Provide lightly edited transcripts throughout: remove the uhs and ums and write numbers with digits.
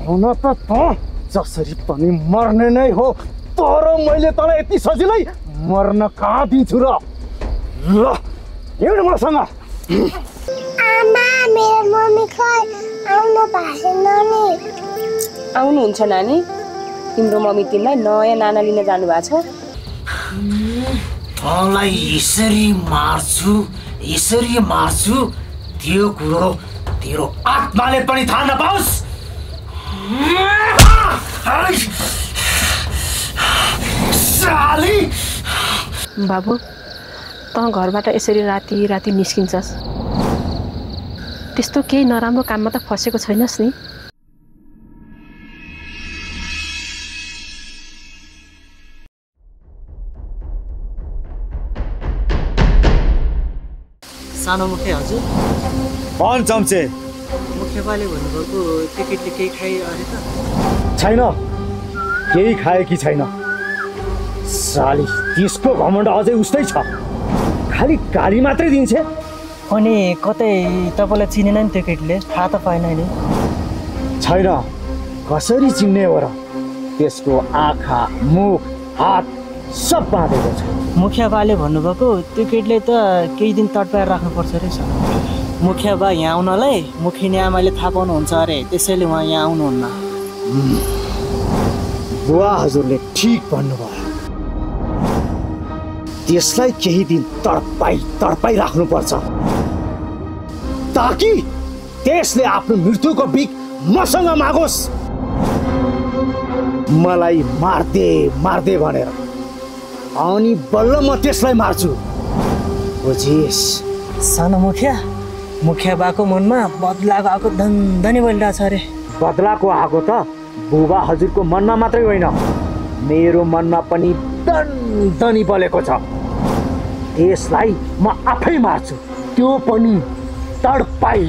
हुन त जसरी पनि मर्ने नै हो, तर मैले तँलाई यति सजिलै मर्न कहाँ दिन्छु र। ल हिँड मसँग। आमा मेरो मम्मी खै आउनु भएको नानी। आउनुहुन्छ नानी, तिम्रो मम्मी तिमीलाई नयाँ नाना लिन जानु भएको छ। तँलाई यसरी मार्छु त्यो कुरो तेरो आत्माले पनि थाहा नपाओस्। बाबु त घरबाट यसरी राति राति निस्किन्छस्, त्यस्तो केही नराम्रो काममा त फसेको छैनस् नि? सानो मुखे हजुर। भन चम्चे। मुखेबाले भन्नुभएको टिकटले केही खाए अरे त? छैन, केही खाए कि छैन। साली त्यसको घमण्ड अझै उस्तै छ, खालि गाली मात्रै दिन्छ। अनि कतै तपाईँलाई चिनेन नि टिकटले? थाहा त पाएन नि? छैन, कसरी चिन्ने हो र? त्यसको आँखा मुख हात सब बाँधेको छ। मुखिया बाले भन्नुभएको टिकटले त केही दिन तडपाएर राख्नुपर्छ रहेछ। मुखिया बा यहाँ आउनलाई मुखिनी आमाले थाहा पाउनुहुन्छ अरे, त्यसैले उहाँ यहाँ आउनुहुन्न। बुवा हजुरले ठिक भन्नुभयो, त्यसलाई केही दिन तडपाई राख्नुपर्छ ताकि त्यसले आफ्नो मृत्युको बिक मसँग मागोस्, मलाई मार्दे भनेर। अनि बल्ल म त्यसलाई मार्छु, बुझिस्? सानो मुखिया बाको मनमा बदलाको आएको धनी बोलिरहेछ अरे। बदलाको आएको त बुबा हजुरको मनमा मात्रै होइन, मेरो मनमा पनि दनी बलेको छ। यसलाई म आफै मार्छु, त्यो पनि तडपाई।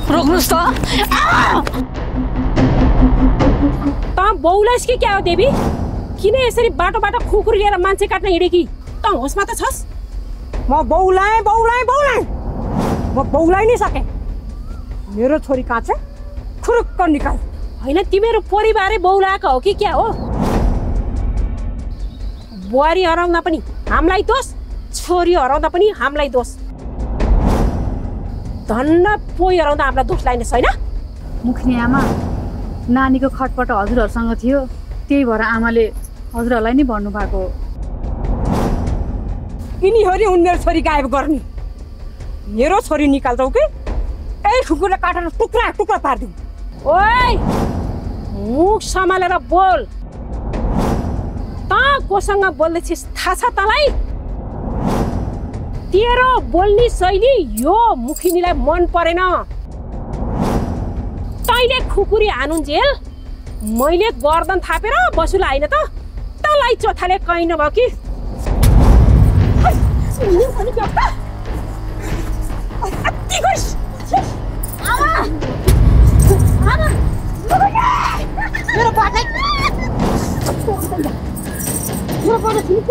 रोक्नुस् त। बौलाइस् कि क्या हो देवी? किन यसरी बाटो खुकुरी लिएर मान्छे काट्न हिँडेकी? त होसमा त छस्? म बौलाएँ म बौलाइ नै सके। मेरो छोरी कहाँ छ? खुरुक्क निकाल। होइन, तिमीहरू परिवारै बौलाएको हो कि क्या हो? बुहारी हराउँदा पनि हामीलाई दोष, छोरी हराउँदा पनि हामीलाई दोष। धन्न पोइ हराउँदा हामीलाई दोष लाग्ने छैन। मुखिनी आमा, नानीको खटपट हजुरहरूसँग थियो, त्यही भएर आमाले हजुरहरूलाई नै भन्नुभएको हो। यिनीहरू उन मेरो छोरी गायब गर्ने। मेरो छोरी निकाल्छौ कि यही खुकुरले काटेर टुक्रा टुक्रा पारिदिउँ। ओइ, मुख सम्हालेर बोल। त कोसँग बोल्दैछिस् थाहा छ तँलाई? तेरो बोल्ने शैली यो मुखिनीलाई मन परेन। तैँले खुकुरी हानुन्जेल मैले गर्दन थापेर बसुला होइन त? तँलाई चोथाले कहीँ नभयो कि? मेरो बाटै मेरो बाटै छिन्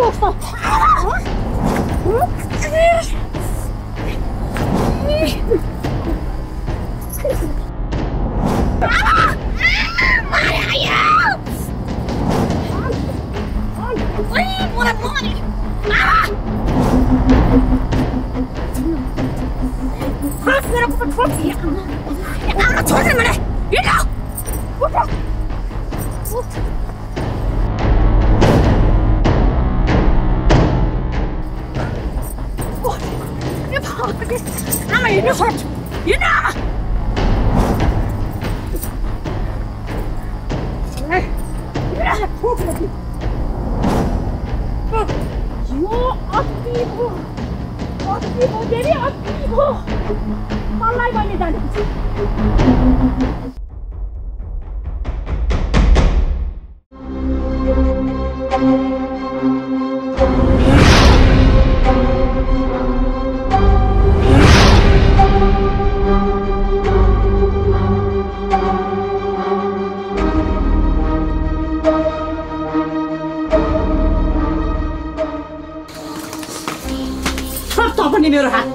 कस्तो मेरो हात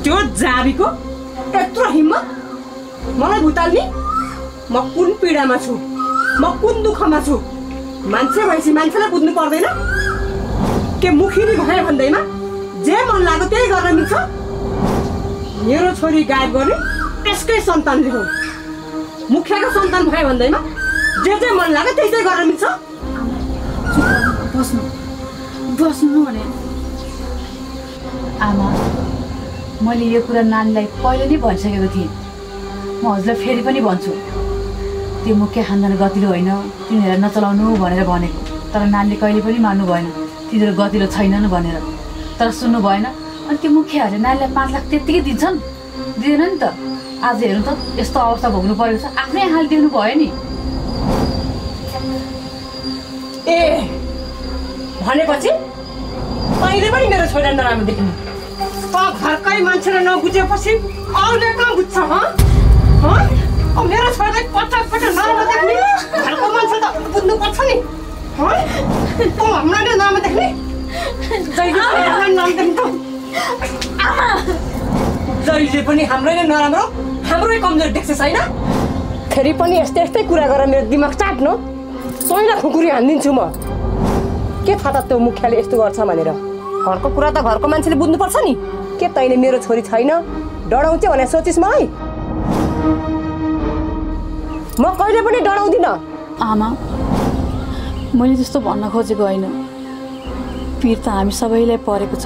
त्यो जाबीको यत्रो हिम्मत मलाई भुताल्ने म कुन पीडामा छु म कुन दुःखमा छु मान्छे भएपछि मान्छेलाई बुझ्नु पर्दैन के मुखिनी भए भन्दैमा जे मन लाग्यो त्यही गर्न मिल्छ मेरो छोरी गायब गर्ने त्यसकै सन्तानले हो मुखियाको सन्तान भए भन्दैमा जे मन लाग्यो त्यही त्यही गर्न मिल्छ बस्नु बस्नु भने आमा मैले यो कुरा नानीलाई पहिले नै भनिसकेको थिएँ म हजुरलाई फेरि पनि भन्छु त्यो मुख्य खानदान गतिलो होइन तिनीहरूलाई नचलाउनु भनेर भनेको तर नानीले कहिले पनि मान्नु भएन तिनीहरू गतिलो छैनन् भनेर तर सुन्नु भएन अनि त्यो मुखियाहरूले नानीलाई 5 लाख त्यत्तिकै दिन्छन् दिँदैन नि त आज हेर्नु त यस्तो अवस्था भोग्नु परेको छ आफ्नै हाल देख्नु भयो नि ए भनेपछि अहिले पनि मेरो छोरा नराम्रो देख्नु घरकै मान्छेले नबुझेपछि अरूले कहाँ बुझ्छ मेरो छोरालाई पटक नराम्रो देख्ने घरको मान्छे त बुझ्नु पर्छ नि हामीलाई नराम्रो देख्ने जहिले पनि हाम्रै नै नराम्रो हाम्रै कमजोर देख्छ छैन फेरि पनि यस्तै कुरा गरेर मेरो दिमाग चाट्नु तैँलाई खुकुरी हानिदिन्छु म के थाहा त त्यो मुखियाले यस्तो गर्छ भनेर घरको कुरा त घरको मान्छेले बुझ्नुपर्छ नि के तैँले मेरो छोरी छैन डराउँथ्यो भने सोचिस् मलाई म कहिले पनि डराउँदिनँ आमा मैले जस्तो भन्न खोजेको होइन पीर त हामी सबैलाई परेको छ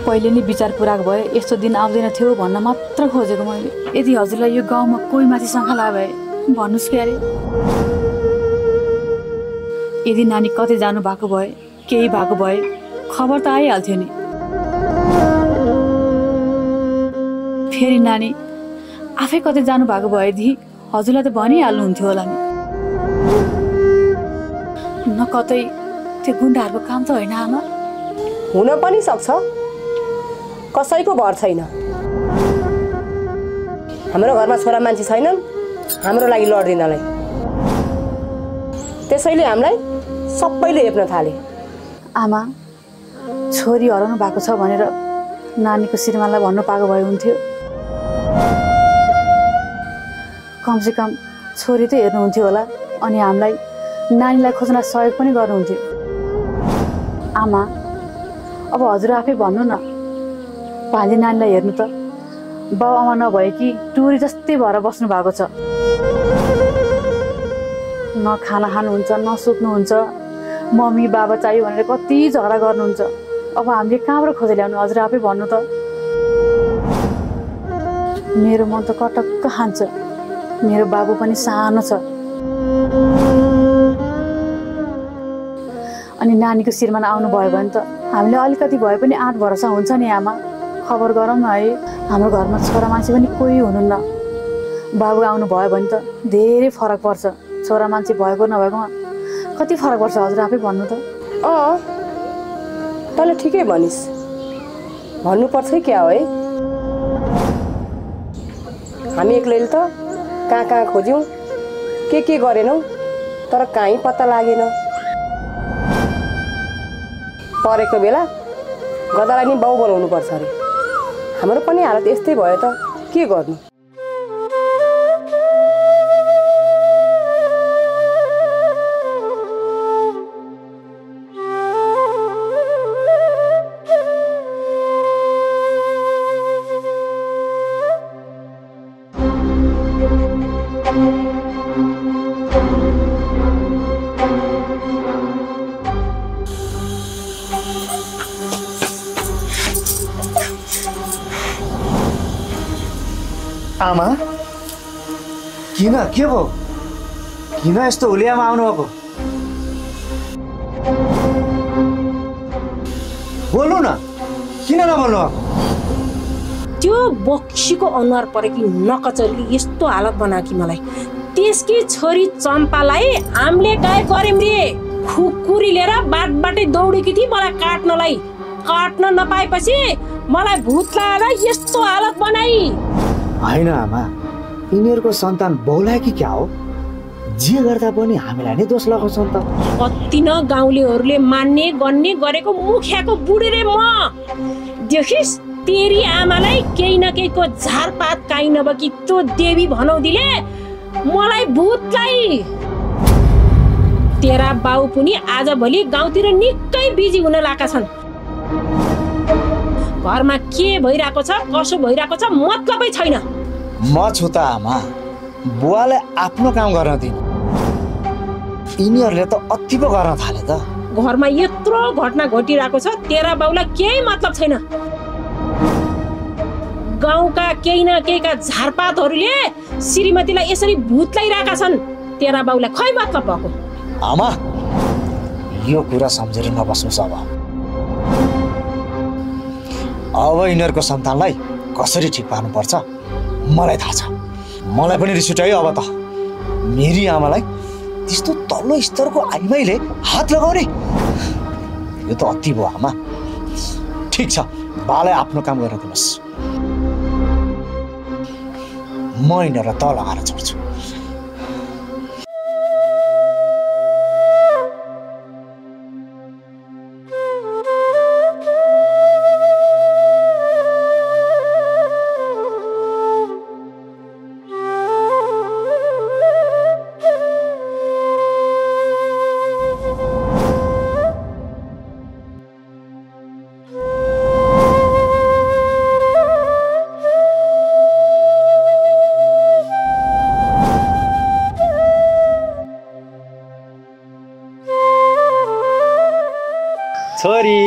पहिले नै विचार पुरा भए यस्तो दिन आउँदैन थियो भन्न मात्र खोजेको मैले यदि हजुरलाई यो गाउँमा कोही माथि शङ्का लाग्यो भए भन्नुहोस् क्यारे यदि नानी कतै जानु भएको भए केही भएको भए खबर त आइहाल्थ्यो नि फेरि नानी आफै कतै जानु भएको भएदेखि हजुरलाई त भनिहाल्नुहुन्थ्यो होला नि न कतै त्यो गुन्डाहरूको काम त होइन आमा हुन पनि सक्छ कसैको भर छैन हाम्रो घरमा छोरा मान्छे छैनन् हाम्रो लागि लड्दिनलाई त्यसैले हामीलाई सबैले हेप्न थाले आमा छोरी हराउनु भएको छ भनेर नानीको श्रीमानलाई भन्नु पाएको भए हुन्थ्यो कमसेकम छोरी त हेर्नुहुन्थ्यो होला अनि हामीलाई नानीलाई खोज्न सहयोग पनि गर्नुहुन्थ्यो आमा अब हजुर आफै भन्नु न भान्जी नानीलाई हेर्नु त बाउ आमा नभए कि टुरी जस्तै भएर बस्नु भएको छ न खाना खानुहुन्छ न सुत्नुहुन्छ मम्मी बाबा चाहियो भनेर कति झगडा गर्नुहुन्छ अब हामीले कहाँबाट खोजेर ल्याउनु हजुर आफै भन्नु त मेरो मन त कटक्क खान्छ मेरो बाबु पनि सानो छ अनि नानीको श्रीमान आउनु भयो भने त हामीले अलिकति भए पनि आँट भरोसा हुन्छ नि आमा खबर गरौँ न है हाम्रो घरमा छोरा मान्छे पनि कोही हुनुहुन्न बाबु आउनु भयो भने त धेरै फरक पर्छ छोरा मान्छे भएको नभएकोमा कति फरक पर्छ हजुर आफै भन्नु त तँले ठिकै भनिस् भन्नुपर्छ क्या हो है हामी एक्लैले त कहाँ कहाँ खोज्यौँ के गरेनौँ तर कहीँ पत्ता लागेन। परेको बेला गदालाई नि बाउ बनाउनु पर्छ अरे। हाम्रो पनि हालत यस्तै भयो त के गर्नु। आमा किन के भयो किन यस्तो हुलियामा आउनुभएको बोल्नु न किन नबोल्नु त्यो बक्सीको अनुहार परेकी नकचरीले यस्तो हालत बनायो कि मलाई। त्यसकी छोरी चम्पालाई हामीले गायब गर्यौँ रे। खुकुरी लिएर बाटबाटै दौडेकी थिए मलाई काट्नलाई। काट्न नपाएपछि मलाई भूत लागेर यस्तो हालत बनाई। होइन आमा यिनीहरूको सन्तान बहुलायो कि क्या हो जे गर्दा पनि हामीलाई नै दोष लगाउँछ नि त। कति न गाउँलेहरूले मान्ने गन्ने गरेको मुखियाको बुढी रे म। देखिस् तेरी आमालाई केही न केहीको झारपात काहीँ नभएकी त्यो देवी भनौदिले मलाई भूतलाई। तेरा बाउ पनि आजभोलि गाउँतिर निकै बिजी हुन लागेका छन्। घरमा के भइरहेको छ कसो भइरहेको छ मतलबै छैन। म छु त आमा बुवाले आफ्नो काम गर्न दिनु यिनीहरूले त अति पो गर्न थाले त। घरमा यत्रो घटना घटिरहेको छ तेरा बाउलाई केही मतलब छैन। गाउँका केही न केहीका झारपातहरूले श्रीमतीलाई यसरी भूत लगाइरहेका छन्। तेरा बाउलाई खै मतलब भएको। आमा यो कुरा सम्झेर नबस्नुहोस् अब यिनीहरूको सन्तानलाई कसरी ठिक पार्नुपर्छ मलाई थाहा छ। मलाई पनि रिस उठायो अब त। मेरी आमालाई त्यस्तो तल्लो स्तरको आइमाईले हात लगाउने यो त अति भयो आमा। ठिक छ बालाई आफ्नो काम गर्न दिनुहोस् म यिनीहरूलाई त लगाएर छोड्छु। छोरी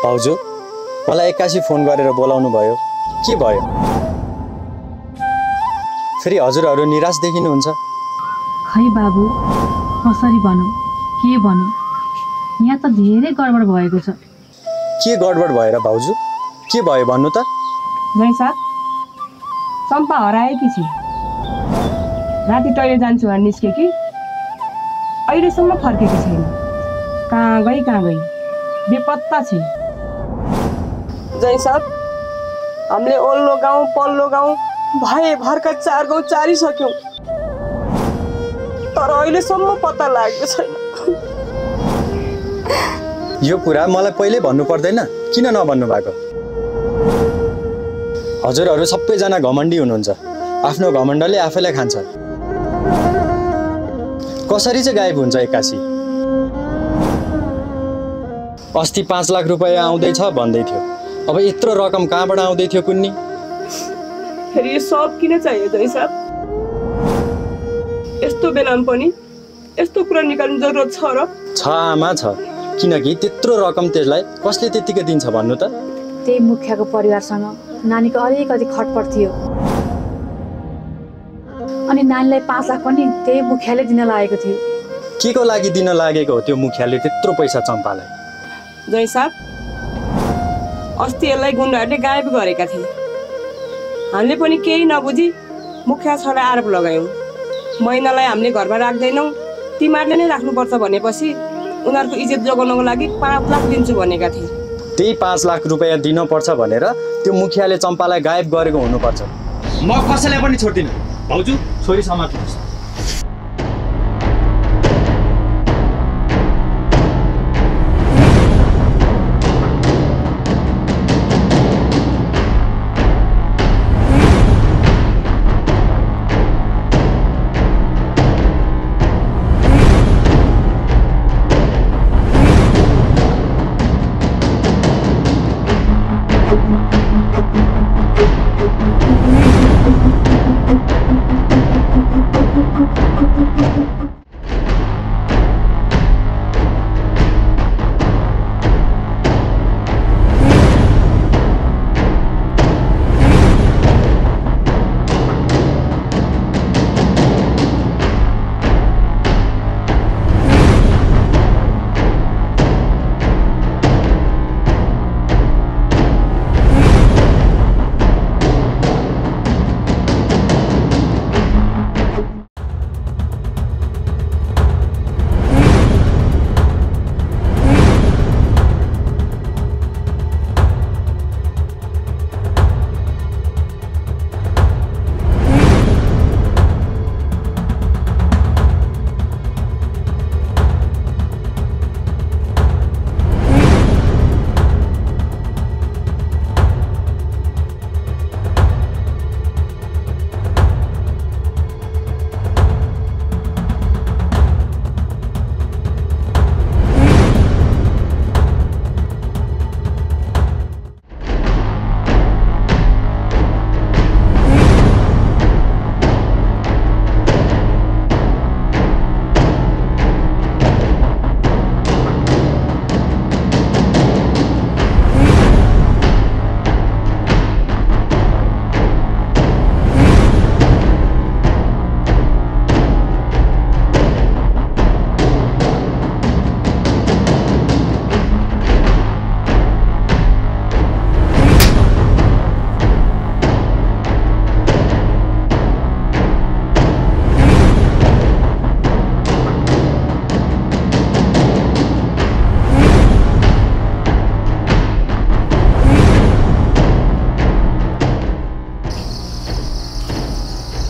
भाउजू मलाई एक्कासी फोन गरेर बोलाउनु भयो के भयो? फेरि हजुरहरू निराश देखिनुहुन्छ। खै बाबु कसरी भनौँ के भनौँ यहाँ त धेरै गडबड भएको छ। के गडबड भएर भाउजू के भयो भन्नु त? जैसा चम्पा हराएकी छि। राति टोइलेट जान्छु भनेर निस्के कि अहिलेसम्म फर्केकी छैन। कहाँ गई बेपत्ता छ। जैसा हामीले ओल्लो गाउँ पल्लो गाउँ भए भरका 4 गाउँ चारिसक्यौँ तर अहिलेसम्म पत्ता लागेको छैन। यो कुरा मलाई पहिले भन्नु पर्दैन किन नभन्नु भएको? हजुरहरू सबैजना घमण्डी हुनुहुन्छ। आफ्नो घमण्डले आफैलाई खान्छ। कसरी चाहिँ गायब हुन्छ एक्कासी? अस्ति 5 लाख रुपैयाँ आउँदैछ भन्दै थियो। अब यत्रो रकम कहाँबाट आउँदै थियो कुन्नी? फेरि यो सब किन चाहियो जैसा? यस्तो बेलामा पनि यस्तो कुरा निकाल्नु जरुरत छ र? छ आमा छ। किनकि त्यत्रो रकम त्यसलाई कसले त्यतिकै दिन्छ भन्नु त? त्यही मुखियाको परिवारसँग नानीको अलिकति खटपट थियो अनि नानीलाई 5 लाख पनि त्यही मुखियाले दिन लागेको थियो। के को लागि दिन लागेको हो त्यो मुखियाले त्यत्रो पैसा चम्पालाई? जैसा अस्ति यसलाई गुन्डाहरूले गायब गरेका थिए। हामीले पनि केही नबुझी मुखिया सरलाई आरोप लगायौँ। महिनालाई हामीले घरमा राख्दैनौँ, तिमीहरूले नै राख्नुपर्छ भनेपछि उनीहरूको इज्जत जोगाउनको लागि 5 लाख दिन्छु भनेका थिए। त्यही 5 लाख रुपियाँ दिनुपर्छ भनेर त्यो मुखियाले चम्पालाई गायब गरेको हुनुपर्छ। म कसैलाई पनि छोड्दिनँ। भाउजू छोरी समात्नुहोस्।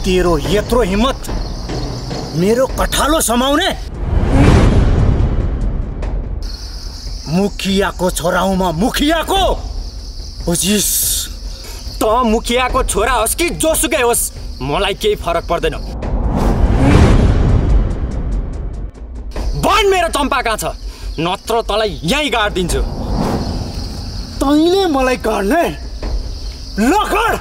तेरो यत्रो हिम्मत मेरो कठालो समाउने? मुखियाको छोराउमा मुखियाको बुझिस? त मुखियाको छोरा होस् कि जोसुकै होस्, मलाई केही फरक पर्दैन। बन मेरो चम्पा कहाँ छ, नत्र तँलाई यहीँ गाड्दिन्छु। तैँले मलाई गाड्ने? लखड!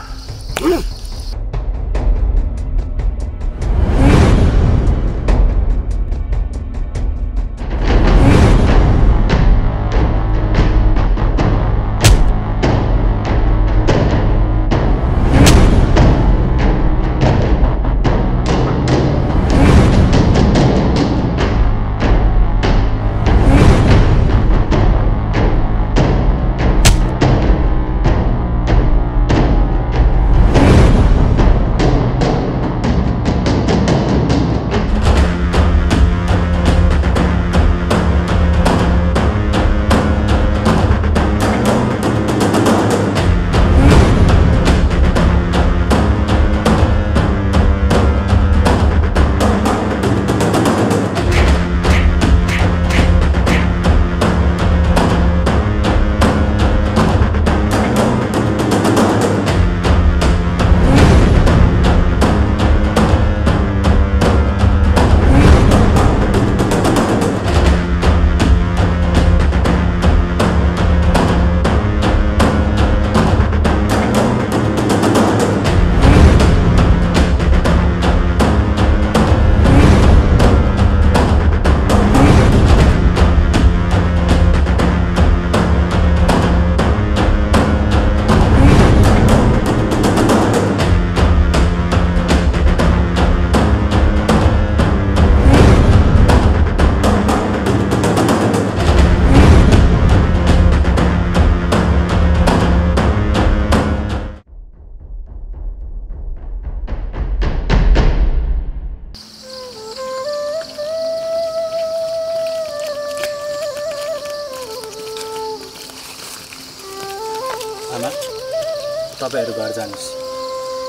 तपाईँहरू घर जानुहोस्,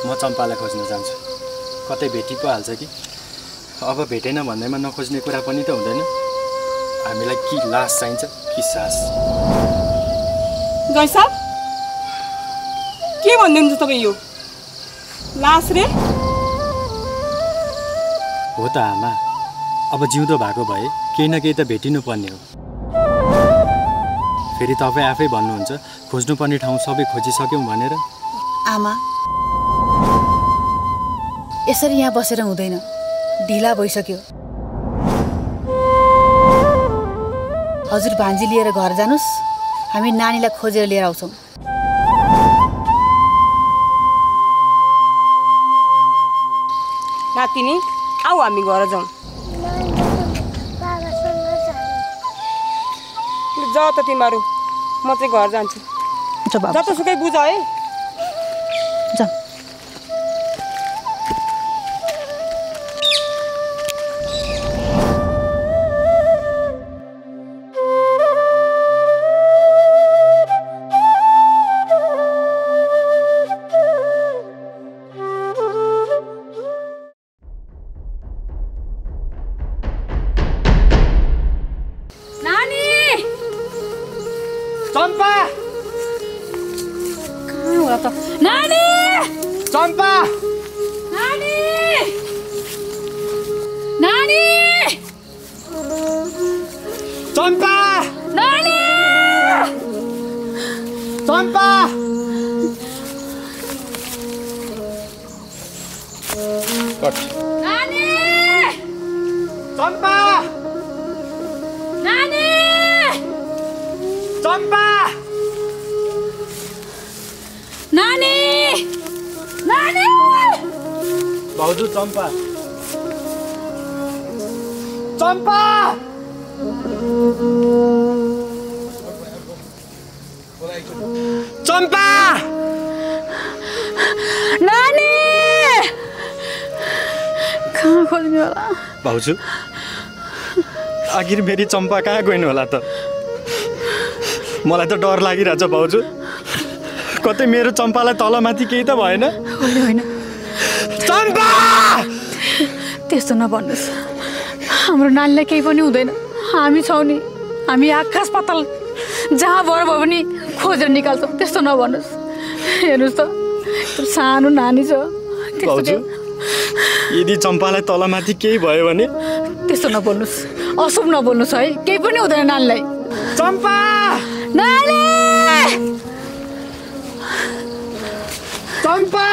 म चम्पालाई खोज्न जान्छु। कतै भेटी पो हाल्छ कि। अब भेटेन भन्दैमा नखोज्ने कुरा पनि त हुँदैन। हामीलाई कि लास चाहिन्छ कि सास। जय साहब के भन्नुहुन्छ तपाईँ? यो लास रे? हो त आमा, अब जिउँदो भएको भए केही न केही त भेटिनु पर्ने हो। फेरि तपाईँ आफै भन्नुहुन्छ खोज्नुपर्ने ठाउँ सबै खोजिसक्यौँ भनेर। आमा यसरी यहाँ बसेर हुँदैन, ढिला भइसक्यो। हजुर भान्जी लिएर घर जानुस्, हामी नानीलाई खोजेर लिएर आउँछौँ। नातिनी आऊ हामी घर जाउँ। जाऊ त तिमीहरू, म चाहिँ घर जान्छु। जतासुकै बुझ है। जा। चम्पा! कहाँ होला त? नानी! चम्पा! नानी! नानी! चम्पा! नानी! चम्पा! कट। नानी! चम्पा! नानी! चम्पा! नानी! नानी! भाउजू चम्पा! चम्पा! चम्पा! नानी! कहाँ खोज्ने होला? भाउजू आखिर मेरी चम्पा कहाँ गइनु होला त? मलाई त डर लागिरहेछ भाउजू। कतै मेरो चम्पालाई तलमाथि केही त भएन? होइन। चम्पा! त्यस्तो नभन्नुहोस्, हाम्रो नानीलाई केही पनि हुँदैन। हामी छौँ नि, हामी आकाश पाताल जहाँ भएर भए पनि खोजेर निकाल्छौँ। त्यस्तो नभन्नुहोस्। हेर्नुहोस् त, सानो नानी छ। भाउजू यदि चम्पालाई तलमाथि केही भयो भने? त्यस्तो नबोल्नुहोस्, अशुभ नबोल्नुहोस् है। केही पनि हुँदैन नानीलाई। चम्पा! नानी! चम्पा!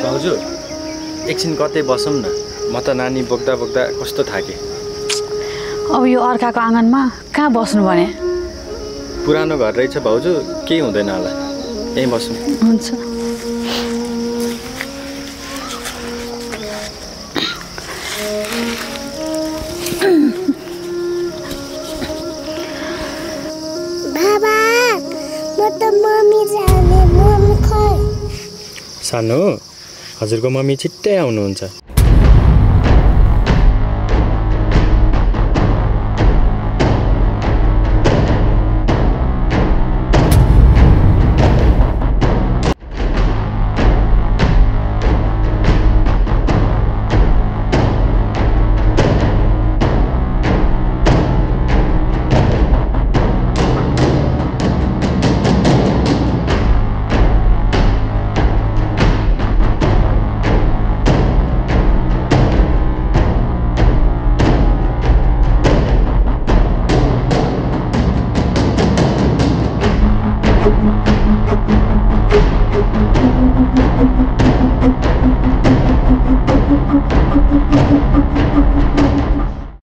भाउजू एकछिन कतै बसौँ न, म त नानी बोक्दा बोक्दा कस्तो थाकेँ। अब यो अर्काको आँगनमा कहाँ बस्नु भने? पुरानो घर रहेछ भाउजू, केही हुँदैन होला, यहीँ बसौँ। हुन्छ। बाबा म त मम्मी जाने, मम्मी खोइ। सानो हजुरको मम्मी छिट्टै आउनुहुन्छ।